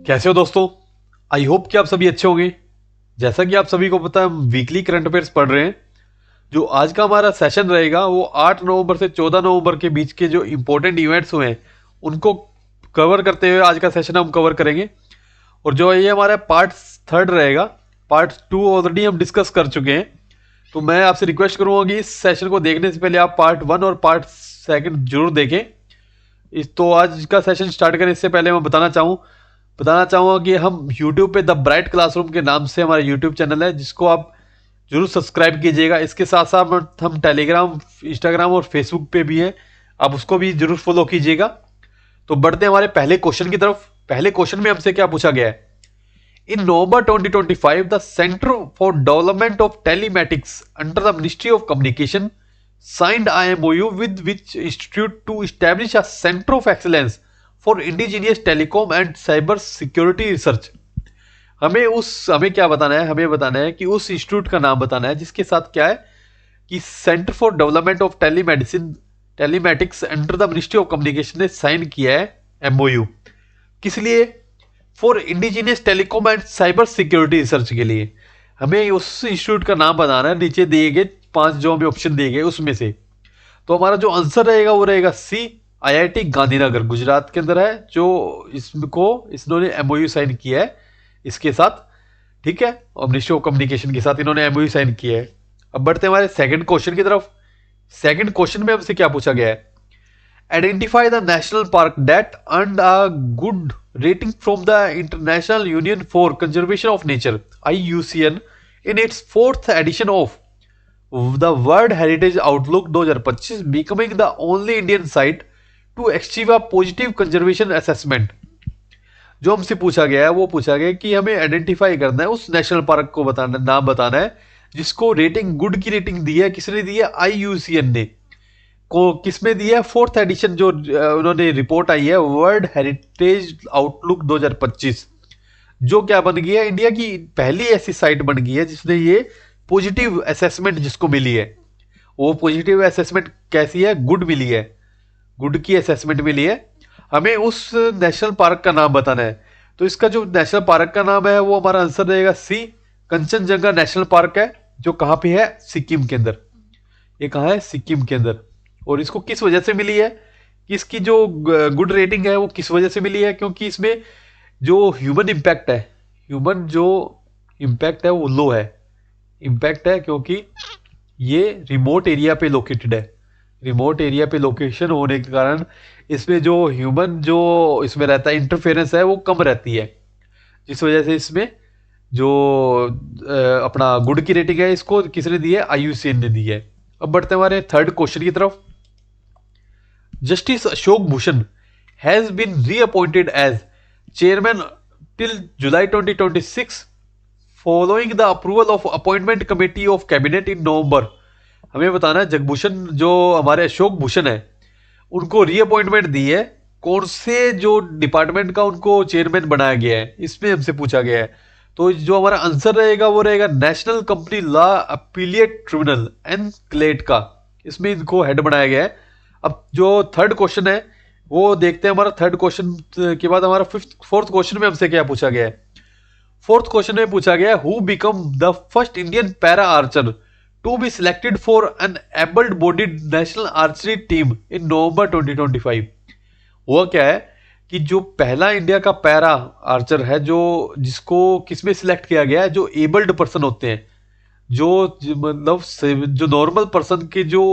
कैसे हो दोस्तों। आई होप कि आप सभी अच्छे होंगे। जैसा कि आप सभी को पता है, हम वीकली करंट अफेयर्स पढ़ रहे हैं। जो आज का हमारा सेशन रहेगा वो 8 नवंबर से 14 नवंबर के बीच के जो इंपॉर्टेंट इवेंट्स हुए हैं उनको कवर करते हुए आज का सेशन हम कवर करेंगे। और जो ये हमारा पार्ट थर्ड रहेगा, पार्ट टू ऑलरेडी हम डिस्कस कर चुके हैं। तो मैं आपसे रिक्वेस्ट करूंगा कि इस सेशन को देखने से पहले आप पार्ट वन और पार्ट सेकंड जरूर देखें। इस तो आज का सेशन स्टार्ट करें इससे पहले मैं बताना चाहूँगा कि हम YouTube पे द ब्राइट क्लासरूम के नाम से हमारा YouTube चैनल है, जिसको आप जरूर सब्सक्राइब कीजिएगा। इसके साथ साथ हम टेलीग्राम, इंस्टाग्राम और फेसबुक पे भी हैं, आप उसको भी जरूर फॉलो कीजिएगा। तो बढ़ते हैं हमारे पहले क्वेश्चन की तरफ। पहले क्वेश्चन में हमसे क्या पूछा गया है। In November 2025 the centre for development of telematics under the ministry of communication signed IMOU with which institute to establish a center of excellence for indigenous telecom and cyber security research। हमें क्या बताना है, हमें बताना है कि उस institute का नाम बताना है जिसके साथ क्या है कि centre for development of telematics under the ministry of communication ने साइन किया है एमओयू। किस लिए? For indigenous telecom and cyber security research के लिए। हमें उस इंस्टीट्यूट का नाम बताना है। नीचे दिए गए 5 जो हमें ऑप्शन दिए गए उसमें से। तो हमारा जो आंसर रहेगा वो रहेगा सी, आईआईटी गांधीनगर गुजरात के अंदर है, जो इन्होंने एमओयू साइन किया है इसके साथ। ठीक है, और मिनिस्ट्री ऑफ कम्युनिकेशन के साथ इन्होंने एमओयू साइन किया है। अब बढ़ते हैं हमारे सेकंड क्वेश्चन की तरफ। सेकंड क्वेश्चन में हमसे क्या पूछा गया है। Identify the national park that earned a good rating from the International Union for Conservation of Nature (IUCN) in its fourth edition of the World Heritage Outlook 2025, becoming the only Indian site to achieve a positive conservation assessment। जो हमसे पूछा गया है वो पूछा गया कि हमें आइडेंटिफाई करना है उस नेशनल पार्क को बताना, नाम बताना है जिसको रेटिंग गुड की रेटिंग दी है। किसने दी है? IUCN ने। को किसमें दी है? फोर्थ एडिशन जो उन्होंने रिपोर्ट आई है वर्ल्ड हेरिटेज आउटलुक 2025, जो क्या बन गई है इंडिया की पहली ऐसी साइट बन गई है जिसने ये पॉजिटिव असेसमेंट जिसको मिली है। वो पॉजिटिव असेसमेंट कैसी है? गुड मिली है, गुड की असेसमेंट मिली है। हमें उस नेशनल पार्क का नाम बताना है। तो इसका जो नेशनल पार्क का नाम है वो हमारा आंसर रहेगा सी, कंचनजंगा नेशनल पार्क है, जो कहाँ पे है? सिक्किम के अंदर। ये कहाँ है? सिक्किम के अंदर। और इसको किस वजह से मिली है कि इसकी जो गुड रेटिंग है वो किस वजह से मिली है? क्योंकि इसमें जो ह्यूमन इम्पैक्ट है, ह्यूमन जो इम्पैक्ट है वो लो है। इम्पैक्ट है क्योंकि ये रिमोट एरिया पे लोकेटेड है। रिमोट एरिया पे लोकेशन होने के कारण इसमें जो ह्यूमन जो इसमें रहता है इंटरफेरेंस है वो कम रहती है, जिस वजह से इसमें जो अपना गुड की रेटिंग है इसको किसने दी है? IUCN ने दी है। अब बढ़ते हैं हमारे थर्ड क्वेश्चन की तरफ। Justice Ashok Bhushan has been reappointed as chairman till July 2026 following the approval of appointment committee of cabinet in November। हमें बताना है जगभूषण जो हमारे अशोक भूषण है उनको रीअपॉइंटमेंट दी है। कौन से जो डिपार्टमेंट का उनको चेयरमैन बनाया गया है इसमें हमसे पूछा गया है। तो जो हमारा आंसर रहेगा वो रहेगा national company law appellate tribunal (NCLAT) का। इसमें इनको हेड बनाया गया है। अब जो थर्ड क्वेश्चन है वो देखते हैं। हमारा थर्ड क्वेश्चन के बाद हमारा फोर्थ क्वेश्चन में हमसे क्या पूछा गया है। फोर्थ क्वेश्चन में पूछा गया who become the first Indian para archer to be selected for an abled bodied national archery team in November 2025। हुआ क्या है कि जो पहला इंडिया का पैरा आर्चर है जो जिसको किसमें सिलेक्ट किया गया है, जो एबल्ड पर्सन होते हैं, जो मतलब जो नॉर्मल पर्सन की जो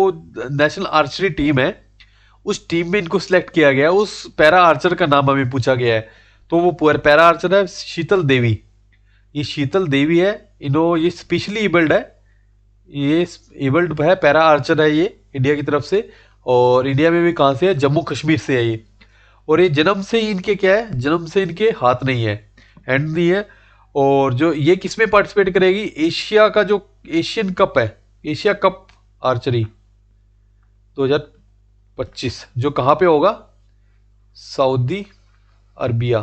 नेशनल आर्चरी टीम है उस टीम में इनको सिलेक्ट किया गया। उस पैरा आर्चर का नाम हमें पूछा गया है। तो वो पैरा आर्चर है शीतल देवी। ये शीतल देवी है, ये स्पेशली एबल्ड है, ये एबल्ड है, पैरा आर्चर है ये इंडिया की तरफ से। और इंडिया में भी कहाँ से है? जम्मू कश्मीर से है ये। और ये जन्म से ही इनके क्या है? जन्म से इनके हाथ नहीं है, हैंड नहीं है। और जो ये किस में पार्टिसिपेट करेगी? एशिया का जो एशियन कप है, एशिया कप आर्चरी 2025, जो कहाँ पे होगा? Saudi Arabia.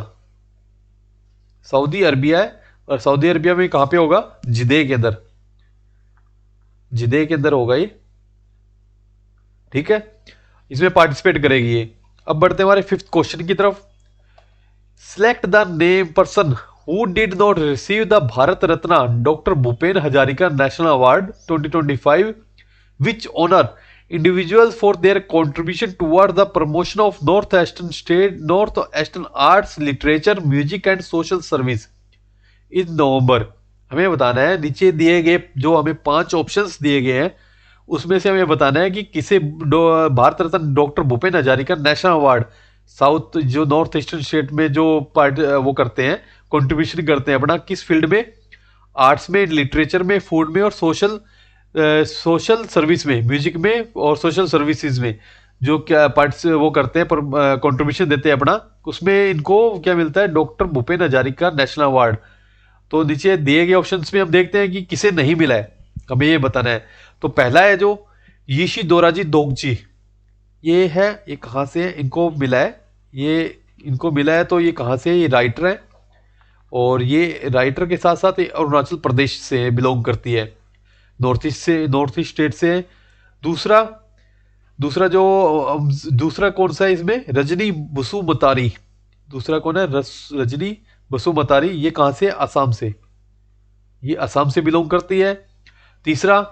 सऊदी अरबिया है। और सऊदी अरबिया में कहाँ पे होगा? जिदे के अंदर। जिदे के अंदर होगा ये। ठीक है, इसमें पार्टिसिपेट करेगी ये। अब बढ़ते हैं हमारे फिफ्थ क्वेश्चन की तरफ। Select the name person who did not receive the Bharat Ratna Dr. Bhupen Hazarika National Award 2025, which honor individuals for their contribution toward the promotion of Northwestern arts, literature, music and social service. In November हमें बताना है, नीचे दिए गए जो हमें 5 options दिए गए हैं उसमें से हमें बताना है कि किसे Bharat Ratna doctor Bhupen Hazarika national award, south जो नॉर्थ ईस्टर्न स्टेट में जो पार्ट वो करते हैं, कंट्रीब्यूशन करते हैं अपना, किस फील्ड में, आर्ट्स में, लिटरेचर में, फूड में और सोशल सर्विस में, म्यूजिक में और सोशल सर्विसेज में जो क्या पार्ट्स वो करते हैं, कंट्रीब्यूशन देते हैं अपना, उसमें इनको क्या मिलता है, doctor Bhupen Hazarika national award. तो नीचे दिए गए ऑप्शंस में हम देखते हैं कि किसे नहीं मिला है, हमें ये बताना है। तो पहला है जो यीशी दोराजी दोगची, ये है, ये कहाँ से है, इनको मिला है, ये इनको मिला है, तो ये कहाँ से है, ये राइटर है और ये राइटर के साथ साथ अरुणाचल प्रदेश से बिलोंग करती है, नॉर्थ ईस्ट से, नॉर्थ ईस्ट स्टेट से। दूसरा दूसरा जो दूसरा कौन सा है इसमें, रजनी बसुमतारी, दूसरा कौन है, रजनी बसुमतारी, ये कहाँ से, असम से, ये असम से बिलोंग करती है। तीसरा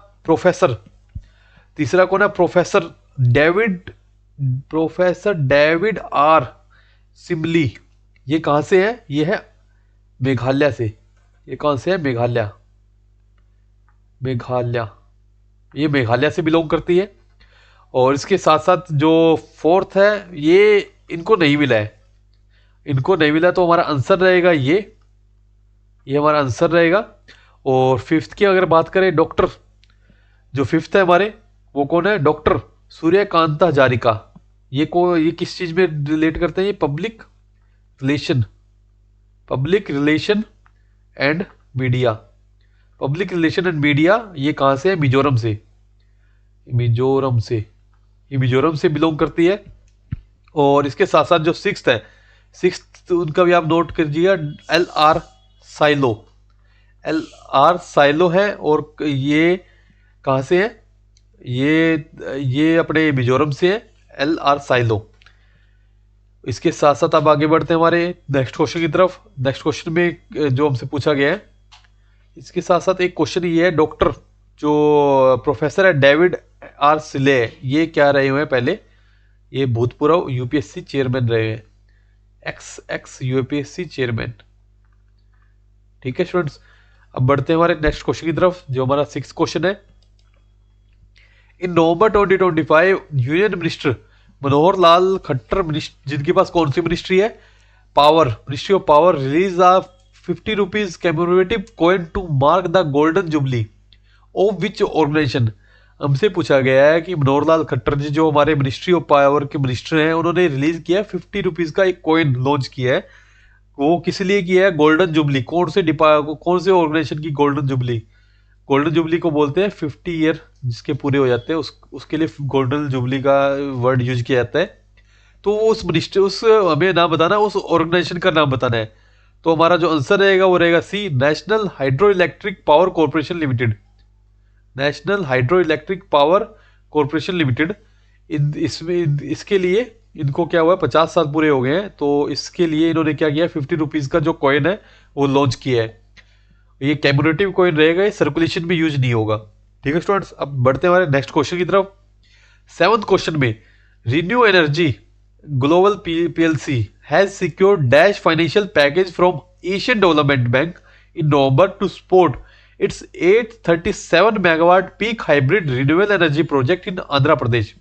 तीसरा कौन है, प्रोफेसर डेविड आर सिमली, ये कहाँ से है, ये है मेघालय से, ये कहाँ से है, मेघालय, ये मेघालय से बिलोंग करती है। और इसके साथ साथ जो फोर्थ है, ये इनको नहीं मिला है, इनको नहीं मिला, तो हमारा आंसर रहेगा ये हमारा आंसर रहेगा। और फिफ्थ की अगर बात करें, डॉक्टर जो फिफ्थ है हमारे, वो कौन है, डॉक्टर सूर्यकांत हजारिका, ये किस चीज में रिलेट करते हैं, ये पब्लिक रिलेशन एंड मीडिया, ये कहाँ से है, मिजोरम से, ये मिजोरम से बिलोंग करती है। और इसके साथ साथ जो सिक्स्थ उनका भी आप नोट कीजिएगा, एल आर साइलो है, और ये कहाँ से है, ये अपने मिजोरम से है, एल आर साइलो। इसके साथ साथ आप आगे बढ़ते हैं हमारे नेक्स्ट क्वेश्चन की तरफ। नेक्स्ट क्वेश्चन में जो हमसे पूछा गया है, इसके साथ साथ एक क्वेश्चन ये है, डॉक्टर जो प्रोफेसर है डेविड आर सिले, ये क्या रहे हुए हैं, पहले ये भूतपूर्व यूपीएससी चेयरमैन रहे हैं, एक्स यूपीएससी चेयरमैन। ठीक है स्टूडेंट्स, अब बढ़ते हैं हमारे नेक्स्ट क्वेश्चन की तरफ, जो हमारा 6th क्वेश्चन है। In November 2025 union minister Manohar Lal Khattar, जिनके पास कौन सी मिनिस्ट्री है, ministry of power, release a 50 rupees commemorative coin to mark the golden jubilee of which organisation. हमसे पूछा गया है कि मनोहर लाल खट्टर जी जो हमारे मिनिस्ट्री ऑफ पावर के मिनिस्टर हैं, उन्होंने रिलीज किया है 50 रुपीज का एक कॉइन लॉन्च किया है, वो किस लिए किया है, गोल्डन जुबली, कौन से ऑर्गेनाइजेशन की गोल्डन जुबली को बोलते हैं 50 ईयर जिसके पूरे हो जाते हैं, उसके लिए गोल्डन जुबली का वर्ड यूज किया जाता है। तो उस हमें नाम बताना, उस ऑर्गेनाइजेशन का नाम बताना है। तो हमारा जो आंसर रहेगा वो रहेगा C, national hydro electric power corporation limited, national hydro electric power corporation limited. इसके लिए इनको क्या हुआ है, 50 साल पूरे हो गए हैं, तो इसके लिए इन्होंने क्या किया, 50 रुपीज का जो कॉइन है वो लॉन्च किया है। ये कमेमोरेटिव कॉइन रहेगा, ये सर्कुलेशन में यूज नहीं होगा। ठीक है स्टूडेंट्स, अब बढ़ते हैं हमारे नेक्स्ट क्वेश्चन की तरफ। 7th क्वेश्चन में, renew energy global PLC has secured dash financial package from Asian development bank in November to support its 837 megawatt peak hybrid renewable energy project in Andhra Pradesh.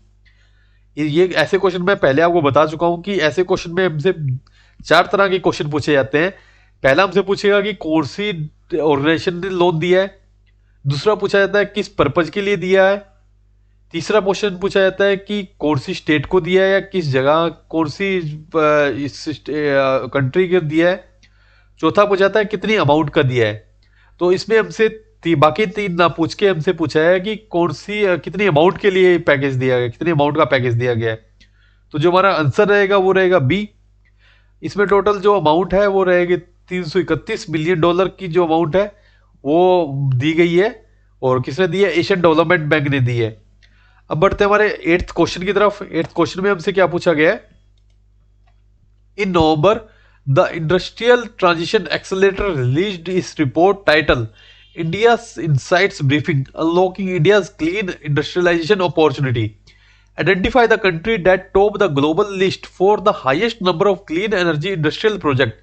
ये ऐसे क्वेश्चन मैं पहले आपको बता चुका हूं कि ऐसे क्वेश्चन में हमसे 4 तरह के क्वेश्चन पूछे जाते हैं। पहला हमसे पूछेगा कि कौन सी ऑर्गेनाइजेशन ने लोन दिया है, दूसरा पूछा जाता है किस पर्पज के लिए दिया है, तीसरा क्वेश्चन पूछा जाता है कि कौन सी स्टेट को दिया है या किस जगह, कौन सी इस कंट्री को दिया है, चौथा पूछा जाता है कितनी अमाउंट का दिया है। तो इसमें हमसे बाकी 3 ना पूछ के हमसे पूछा है कि कौन सी कितनी अमाउंट के लिए पैकेज दिया गया, कितनी अमाउंट का पैकेज दिया गया है। तो जो हमारा आंसर रहेगा वो रहेगा बी। इसमें टोटल जो अमाउंट है वो रहेगी $331 मिलियन की जो अमाउंट है वो दी गई है, और किसने दी है, एशियन डेवलपमेंट बैंक ने दी है। अब बढ़ते हैं हमारे 8th क्वेश्चन की तरफ। 8th क्वेश्चन में हमसे क्या पूछा गया है, in November The Industrial Transition Accelerator released its report titled India's Insights Briefing Unlocking India's Clean Industrialization Opportunity. Identify the country that topped the global list for the highest number of clean energy industrial projects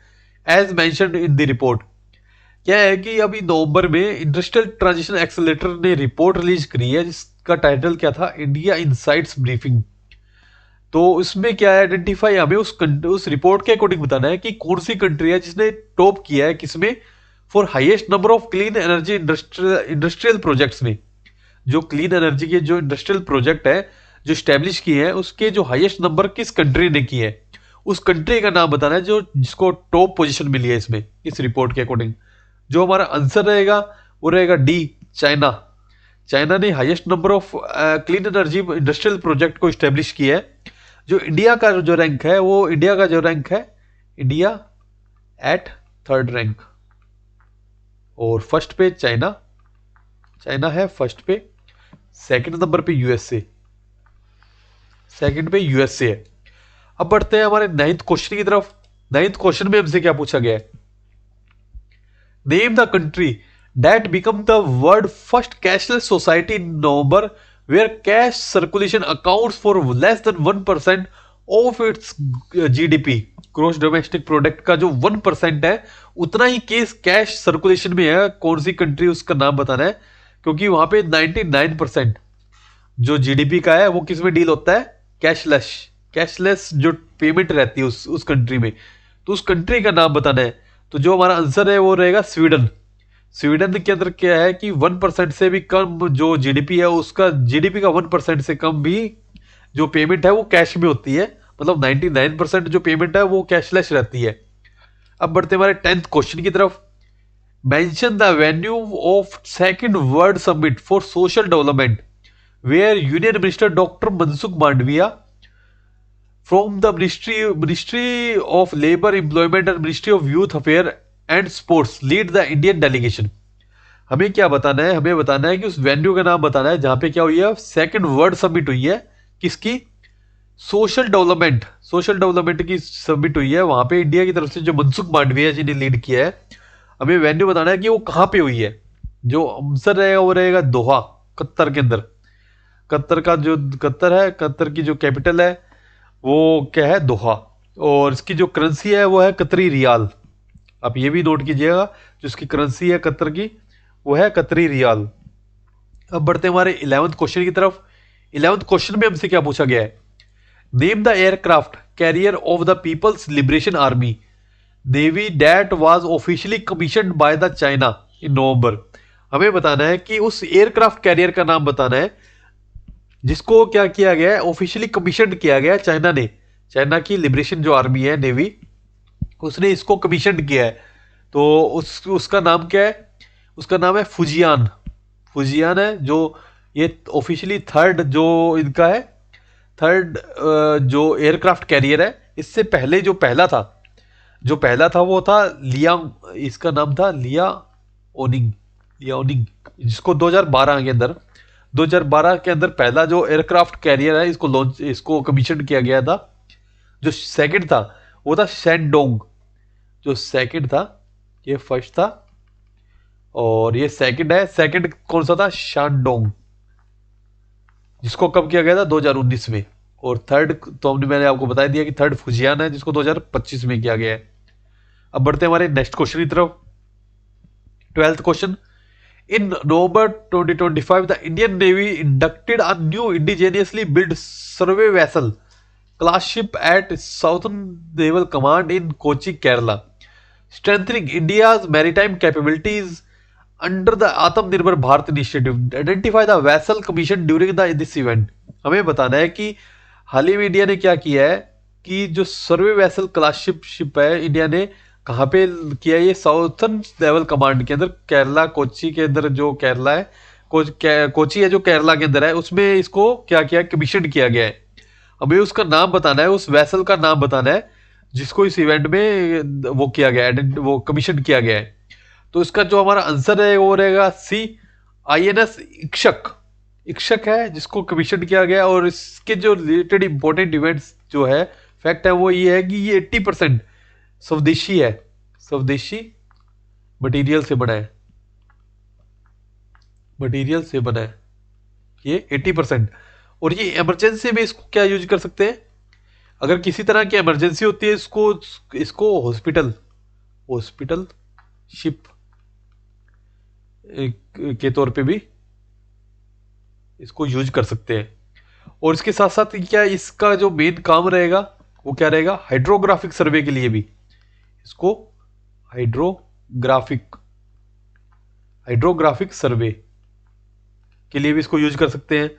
as mentioned in the report. क्या है कि अभी नवंबर में industrial transition accelerator ने report release करी है जिसका title क्या था, इंडिया इनसाइट्स ब्रीफिंग। तो उसमें क्या है, आइडेंटिफाई हमें उस रिपोर्ट के अकॉर्डिंग बताना है कि कौन सी कंट्री है जिसने टॉप किया है किसमें, for highest number of clean energy industrial projects में। जो क्लीन एनर्जी के जो इंडस्ट्रियल प्रोजेक्ट है जो स्टैब्लिश किए हैं उसके जो हाईएस्ट नंबर किस कंट्री ने किए है, उस कंट्री का नाम बताना है जो जिसको टॉप पोजीशन मिली है इसमें, इस रिपोर्ट के अकॉर्डिंग। जो हमारा आंसर रहेगा वो रहेगा डी, चाइना। चाइना ने highest number of clean energy industrial project को स्टैब्लिश किया है। जो इंडिया का जो रैंक है वो इंडिया का जो रैंक है, इंडिया एट थर्ड रैंक, और फर्स्ट पे चाइना, चाइना है फर्स्ट पे, सेकंड नंबर पे यूएसए, सेकंड पे यूएसए है। अब बढ़ते हैं हमारे नाइन्थ क्वेश्चन की तरफ। नाइन्थ क्वेश्चन में हमसे क्या पूछा गया है, name the country that become the world first cashless society in November where cash circulation accounts for less than 1% of its GDP, gross domestic product का जो 1% है उतना ही केस कैश सर्कुलेशन में है। कौन सी कंट्री, उसका नाम बताना है, क्योंकि वहां पे 99% जो जीडीपी का है वो किस में डील होता है, कैशलेस, कैशलेस जो पेमेंट रहती है उस कंट्री में। तो उस कंट्री का नाम बताना है। तो जो हमारा आंसर है वो रहेगा स्वीडन। स्वीडन के अंदर क्या है कि 1% से भी कम जो जीडीपी है उसका, जीडीपी का 1% से कम भी जो पेमेंट है वो कैश में होती है, मतलब 99% जो पेमेंट है वो कैशलेस रहती है। अब बढ़ते हमारे 10th क्वेश्चन की तरफ। Mention the venue of second world summit for social development where union minister doctor Mansukh Mandaviya from the ministry of labour employment and ministry of youth affair and sports lead the Indian delegation. हमें क्या बताना है, हमें बताना है कि उस venue का नाम बताना है जहां पे क्या हुई है, सेकंड वर्ल्ड समिट हुई है, किसकी, सोशल डेवलपमेंट, सोशल डेवलपमेंट की समिट हुई है। वहां पे इंडिया की तरफ से जो मनसुख मांडविया जी ने लीड किया है, हमें वेन्यू बताना है कि वो कहां पे हुई है। जो आंसर रहेगा वो रहेगा दोहा, कतर के अंदर। कतर का जो कतर है, कतर की जो कैपिटल है वो क्या है, दोहा, और इसकी जो करेंसी है वो है कतरी रियाल। आप ये भी नोट कीजिएगा, जो इसकी करेंसी है कतर की वो है कतरी रियाल। अब बढ़ते हैं हमारे 11th क्वेश्चन की तरफ। 11th क्वेश्चन में हमसे क्या पूछा गया है, name the aircraft carrier of the peoples liberation army navy that was officially commissioned by the China in November. हमें बताना है कि उस एयरक्राफ्ट कैरियर का नाम बताना है जिसको क्या किया गया है, ऑफिशियली कमीशन किया गया है चाइना ने। चाइना की लिबरेशन जो आर्मी है, नेवी, उसने इसको कमीशन किया है। तो उसका नाम क्या है, उसका नाम है फुजियान। फुजियान है जो ये ऑफिशियली थर्ड जो इनका है, थर्ड जो एयरक्राफ्ट कैरियर है। इससे पहले जो पहला था, जो पहला था वो था लियांग, इसका नाम था लिया ओनिंग, लिया ओनिंग, जिसको 2012 के अंदर, 2012 के अंदर पहला जो एयरक्राफ्ट कैरियर है इसको लॉन्च, इसको कमीशन किया गया था। जो सेकंड था वो था शैनडोंग, जो सेकंड था, ये फर्स्ट था और ये सेकंड है। सेकंड कौन सा था, शानडोंग, जिसको कब किया गया था, 2019 में। और थर्ड तो मैंने आपको बता दिया कि थर्ड फुजियान है जिसको 2025 में किया गया है। अब बढ़ते हैं हमारे नेक्स्ट क्वेश्चन की तरफ। 12th question, in November 2025 the Indian Navy inducted a new indigenously built survey vessel class ship at Southern Naval Command in Kochi, Kerala, strengthening India's maritime capabilities under the Atmanirbhar Bharat initiative. Identify the vessel commissioned during this event. हमें बताना है कि हाल ही में India ने क्या किया है कि जो सर्वे वेसल क्लास शिप है इंडिया ने कहाँ पे किया, ये साउथर्न नेवल कमांड के अंदर, केरला, कोची के अंदर, जो केरला है, कोची है जो केरला के अंदर है, उसमें इसको क्या किया, कमीशन किया गया है। हमें उसका नाम बताना है, उस वेसल का नाम बताना है जिसको इस इवेंट में वो किया गया है, वो कमीशन किया गया है। तो इसका जो हमारा आंसर है वो रहेगा सी, INS इक्षक। इक्षक है जिसको कमीशन किया गया। और इसके जो रिलेटेड इंपॉर्टेंट इवेंट्स जो है, फैक्ट है वो ये है कि ये 80% स्वदेशी है, स्वदेशी मटेरियल से बना है, मटेरियल से बना है ये 80%। और ये इमरजेंसी में इसको क्या यूज कर सकते हैं, अगर किसी तरह की इमरजेंसी होती है इसको इसको हॉस्पिटल, हॉस्पिटल शिप के तौर पे भी इसको यूज कर सकते हैं। और इसके साथ साथ क्या इसका जो मेन काम रहेगा वो क्या रहेगा, हाइड्रोग्राफिक सर्वे के लिए भी इसको हाइड्रोग्राफिक हाइड्रोग्राफिक सर्वे के लिए भी इसको यूज कर सकते हैं।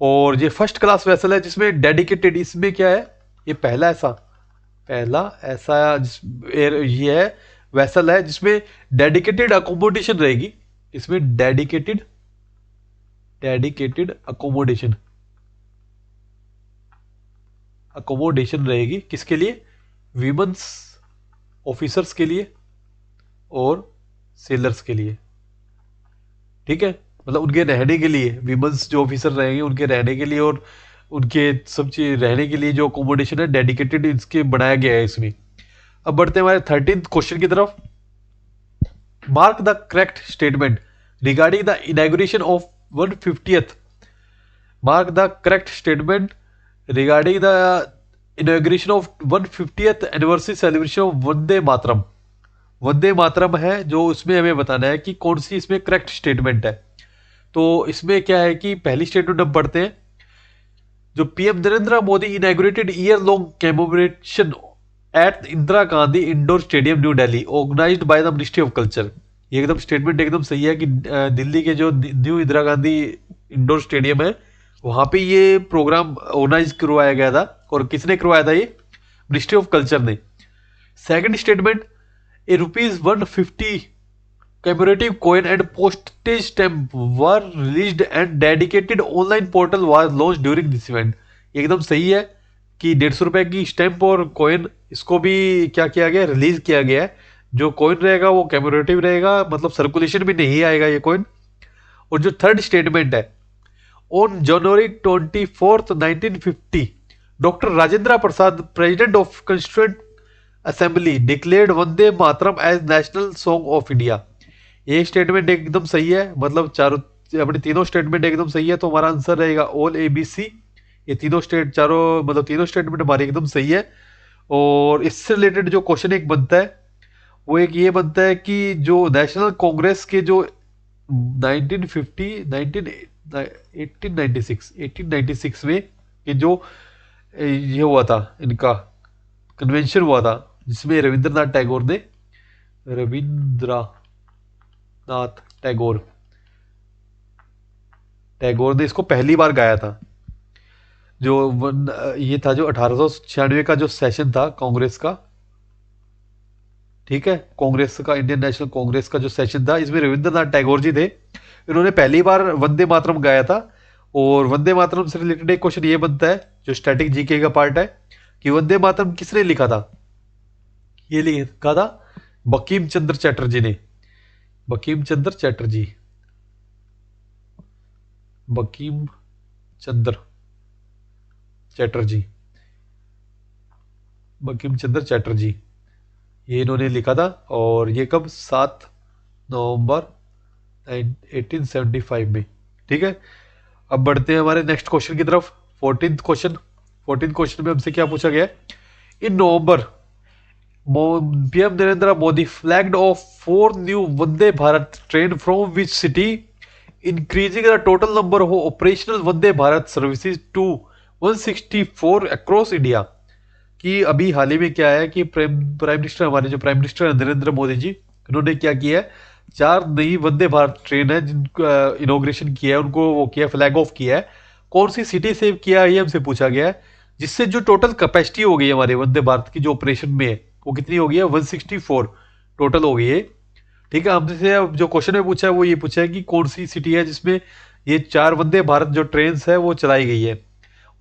और ये फर्स्ट क्लास वेसल है जिसमें डेडिकेटेड, इसमें क्या है, ये पहला ऐसा ये है वेसल है जिसमें डेडिकेटेड अकोमोडेशन रहेगी, इसमें डेडिकेटेड अकोमोडेशन रहेगी, किसके लिए, वीमेंस ऑफिसर्स के लिए और सेलर्स के लिए, ठीक है, मतलब उनके रहने के लिए, वीमेंस जो ऑफिसर रहेंगे उनके रहने के लिए और उनके सब चीज रहने के लिए जो अकोमोडेशन है डेडिकेटेड इसके बनाया गया है इसमें। अब बढ़ते हैं हमारे 13th क्वेश्चन की तरफ। Mark the correct statement regarding the inauguration of 150th, mark the correct statement regarding the inauguration of 150th anniversary celebration of Vande Mataram. Vande Mataram है जो उसमें हमें बताना है कि कौन सी इसमें करेक्ट स्टेटमेंट है। तो इसमें क्या है कि पहली स्टेटमेंट हम पढ़ते हैं, जो PM Narendra Modi inaugurated year long commemoration at Indira Gandhi indoor stadium New Delhi organised by the ministry of culture. ये एकदम स्टेटमेंट एकदम सही है कि दिल्ली के जो new Indira Gandhi indoor stadium है वहां पे ये प्रोग्राम ऑर्गेनाइज करवाया गया था, और किसने करवाया था, ये मिनिस्ट्री ऑफ कल्चर ने। Second statement, A ₹150 commemorative coin and postage stamp were released and dedicated online portal was launched during this event। एकदम सही है कि 150 रुपए की स्टैंप और कॉइन इसको भी क्या किया गया, रिलीज किया गया है। जो कॉइन रहेगा वो कमेमोरेटिव रहेगा, मतलब सर्कुलेशन में नहीं आएगा ये कॉइन। और जो थर्ड स्टेटमेंट है, on January 24, 1950 doctor Rajendra Prasad president of constituent assembly declared Vande Mataram as national song of India. ये स्टेटमेंट एकदम सही है, मतलब चारों अपने तीनों स्टेटमेंट एकदम सही है, तो हमारा आंसर रहेगा ऑल ABC। ये तीनों तीनों स्टेटमेंट हमारे एकदम सही है। और इससे रिलेटेड जो क्वेश्चन एक बनता है वो एक ये बनता है कि जो नेशनल कांग्रेस के जो 1896 में ये जो ये हुआ था, इनका कन्वेंशन हुआ था जिसमें रविंद्रनाथ टैगोर ने इसको पहली बार गाया था। ये था जो 1896 का जो सेशन था कांग्रेस का, ठीक है, कांग्रेस का, इंडियन नेशनल कांग्रेस का जो सेशन था, इसमें रविंद्रनाथ टैगोर जी थे। इन्होंने पहली बार वंदे मातरम गाया था। और वंदे मातरम से रिलेटेड एक क्वेश्चन ये बनता है जो स्टैटिक जीके का पार्ट है कि वंदे मातरम किसने लिखा था। ये लिखा था बंकिम चंद्र चटर्जी ने। बंकिम चंद्र चटर्जी, बंकिम चंद्र चटर्जी, बंकिम चंद्र चटर्जी, ये इन्होंने लिखा था। और ये कब, 7 नवंबर 1875 में, ठीक है। अब बढ़ते हैं हमारे नेक्स्ट क्वेश्चन की तरफ। 14th क्वेश्चन में हमसे क्या पूछा गया है, in November PM Narendra Modi flagged off 4 new Vande Bharat train from which city, increasing the total number of operational Vande Bharat services to 164 across India. कि अभी हाल ही में क्या है कि हमारे जो प्राइम मिनिस्टर नरेंद्र मोदी जी, इन्होंने क्या किया है, 4 नई वंदे भारत ट्रेन है जिनका इनोग्रेशन किया है, उनको वो किया, फ्लैग ऑफ किया है। कौन सी सिटी से किया है ये हमसे पूछा गया है, जिससे जो टोटल कैपेसिटी हो गई है हमारे वंदे भारत की जो ऑपरेशन में है वो कितनी हो गई है, 164 टोटल हो गई है, ठीक है। हमसे अब जो क्वेश्चन में पूछा है वो ये पूछा है कि कौन सी सिटी है जिसमें ये 4 वंदे भारत जो ट्रेन है वो चलाई गई है,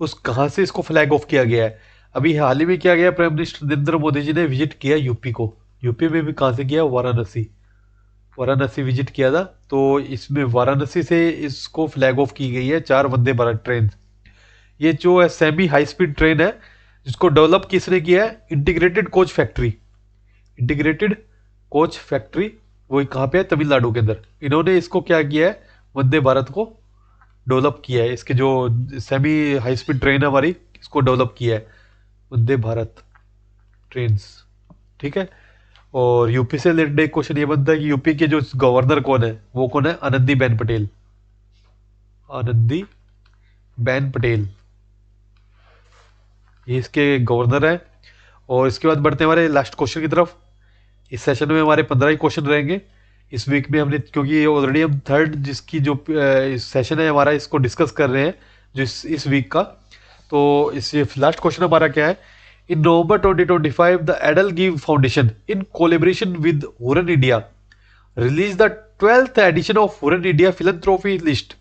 उस कहाँ से इसको फ्लैग ऑफ किया गया है। अभी हाल ही में किया गया, प्राइम मिनिस्टर नरेंद्र मोदी जी ने विजिट किया यूपी को। यूपी में भी कहाँ से किया, वाराणसी विजिट किया था। तो इसमें वाराणसी से इसको फ्लैग ऑफ की गई है 4 वंदे भारत ट्रेन। ये जो है सेमी हाई स्पीड ट्रेन है जिसको डेवलप किसने किया है, integrated coach factory. Integrated coach factory, वो कहाँ पे है, तमिलनाडु के अंदर। इन्होंने इसको क्या किया है, वंदे भारत को डेवलप किया है, इसके जो सेमी हाई स्पीड ट्रेन है हमारी, इसको डेवलप किया है वंदे भारत ट्रेन्स। ठीक है। और यूपी से रिलेटेड एक क्वेश्चन ये बनता है कि यूपी के जो गवर्नर कौन है, वो कौन है, आनंदी बेन पटेल। आनंदी बेन पटेल, ये इसके गवर्नर है। और इसके बाद बढ़ते हैं हमारे लास्ट क्वेश्चन की तरफ। इस सेशन में हमारे 15 ही क्वेश्चन रहेंगे। इस वीक में हमने, क्योंकि ऑलरेडी हम थर्ड जिसकी जो सेशन है हमारा, इसको डिस्कस कर रहे हैं जो इस वीक का। तो इस लास्ट क्वेश्चन हमारा क्या है, in November 2025 the EdelGive foundation in collaboration with Hurun India release the 12th edition of Huron India philanthropy list.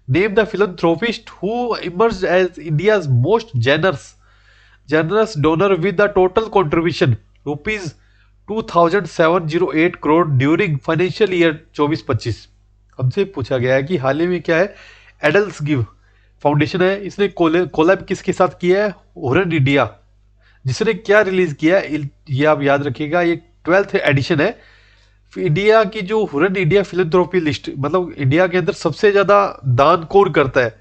Name the philanthropist who emerged as India's most generous donor with a total contribution rupees 2708 crore during financial year 24-25। हमसे पूछा गया है कि हाल ही में क्या है, idols give foundation है, इसने कोलैब किसके साथ किया है, हुरन इंडिया। जिसने क्या रिलीज किया है, ये आप याद रखिएगा, ये 12th एडिशन है इंडिया की जो हुरन इंडिया फिलंथ्रोपी लिस्ट, मतलब इंडिया के अंदर सबसे ज्यादा दान कौन करता है,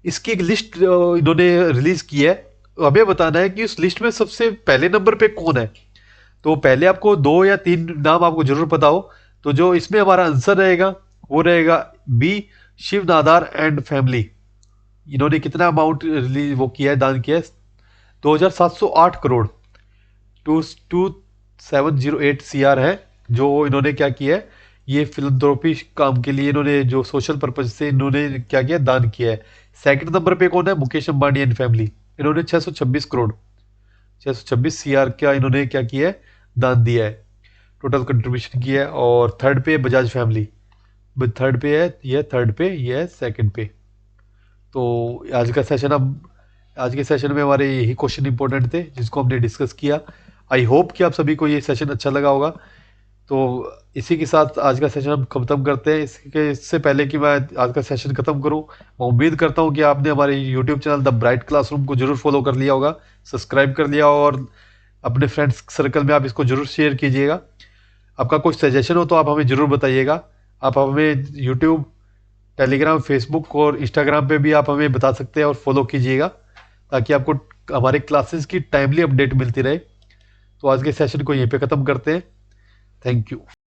इसकी एक लिस्ट इन्होंने रिलीज की है। हमें बताना है कि उस लिस्ट में सबसे पहले नंबर पे कौन है। तो पहले आपको 2 या 3 नाम आपको जरूर पता हो। तो जो इसमें हमारा आंसर रहेगा वो रहेगा B, Shiv Nadar and family. इन्होंने कितना अमाउंट रिलीज वो किया है, दान किया है, 2708 करोड़, 2708 CR है जो इन्होंने क्या किया है, ये फिलंथ्रोपी काम के लिए इन्होंने जो सोशल पर्पज से इन्होंने क्या किया, दान किया है। सेकंड नंबर पे कौन है, मुकेश अंबानी एंड फैमिली, इन्होंने 626 करोड़, 626 CR का इन्होंने क्या किया है, दान दिया है, टोटल कंट्रीब्यूशन किया है। और थर्ड पे बजाज फैमिली, थर्ड पे है ये, थर्ड पे ये है, सेकंड पे। तो आज के सेशन में हमारे यही क्वेश्चन इंपॉर्टेंट थे जिसको हमने डिस्कस किया। आई होप कि आप सभी को ये सेशन अच्छा लगा होगा। तो इसी के साथ आज का सेशन हम खत्म करते हैं। इससे पहले कि मैं आज का सेशन खत्म करूं, मैं उम्मीद करता हूं कि आपने हमारे YouTube channel the bright classroom को जरूर फॉलो कर लिया होगा, सब्सक्राइब कर लिया, और अपने फ्रेंड्स सर्कल में आप इसको जरूर शेयर कीजिएगा। आपका कोई सजेशन हो तो आप हमें जरूर बताइएगा। आप हमें यूट्यूब, टेलीग्राम, फेसबुक और इंस्टाग्राम पे भी आप हमें बता सकते हैं और फॉलो कीजिएगा, ताकि आपको हमारे क्लासेस की टाइमली अपडेट मिलती रहे। तो आज के सेशन को यहीं पे ख़त्म करते हैं। Thank you.